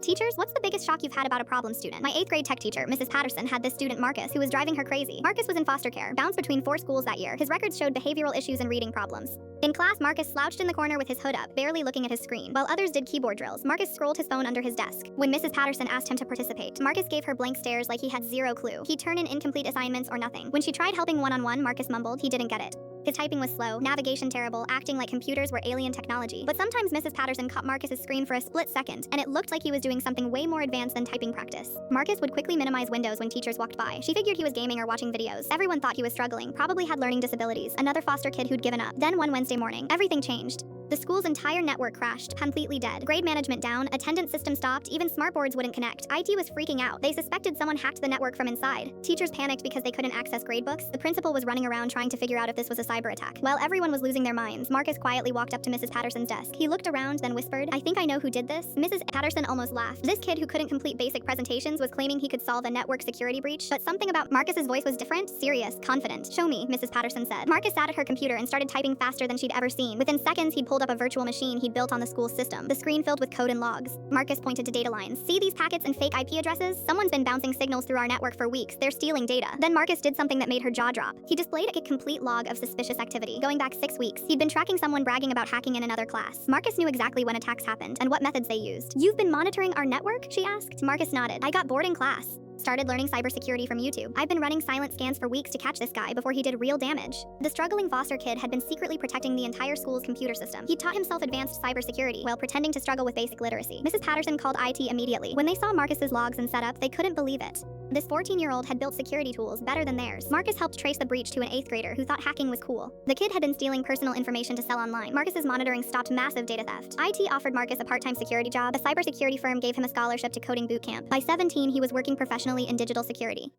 Teachers, what's the biggest shock you've had about a problem student? My 8th grade tech teacher, Mrs. Patterson, had this student Marcus who was driving her crazy. Marcus was in foster care, bounced between 4 schools that year. His records showed behavioral issues and reading problems. In class, Marcus slouched in the corner with his hood up, barely looking at his screen. While others did keyboard drills, Marcus scrolled his phone under his desk. When Mrs. Patterson asked him to participate, Marcus gave her blank stares like he had zero clue. He'd turn in incomplete assignments or nothing. When she tried helping one-on-one, Marcus mumbled he didn't get it. His typing was slow, navigation terrible, acting like computers were alien technology. But sometimes Mrs. Patterson caught Marcus's screen for a split second, and it looked like he was doing something way more advanced than typing practice. Marcus would quickly minimize windows when teachers walked by. She figured he was gaming or watching videos. Everyone thought he was struggling, probably had learning disabilities, another foster kid who'd given up. Then one Wednesday morning, everything changed. The school's entire network crashed, completely dead. Grade management down, attendance system stopped, even smartboards wouldn't connect. IT was freaking out. They suspected someone hacked the network from inside. Teachers panicked because they couldn't access gradebooks. The principal was running around trying to figure out if this was a cyber attack. While everyone was losing their minds, Marcus quietly walked up to Mrs. Patterson's desk. He looked around, then whispered, "I think I know who did this." Mrs. Patterson almost laughed. This kid who couldn't complete basic presentations was claiming he could solve a network security breach, but something about Marcus's voice was different, serious, confident. "Show me," Mrs. Patterson said. Marcus sat at her computer and started typing faster than she'd ever seen. Within seconds, he'd pulled up a virtual machine he'd built on the school's system, the screen filled with code and logs. Marcus pointed to data lines. "See these packets and fake IP addresses? Someone's been bouncing signals through our network for weeks. They're stealing data." Then Marcus did something that made her jaw drop. He displayed a complete log of suspicious activity, going back 6 weeks. He'd been tracking someone bragging about hacking in another class. Marcus knew exactly when attacks happened and what methods they used. "You've been monitoring our network?" she asked. Marcus nodded. "I got bored in class. Started learning cybersecurity from YouTube. I've been running silent scans for weeks to catch this guy before he did real damage." The struggling foster kid had been secretly protecting the entire school's computer system. He taught himself advanced cybersecurity while pretending to struggle with basic literacy. Mrs. Patterson called IT immediately. When they saw Marcus's logs and setup, they couldn't believe it. This 14-year-old had built security tools better than theirs. Marcus helped trace the breach to an 8th grader who thought hacking was cool. The kid had been stealing personal information to sell online. Marcus's monitoring stopped massive data theft. IT offered Marcus a part-time security job. A cybersecurity firm gave him a scholarship to coding boot camp. By 17, he was working professionally in digital security.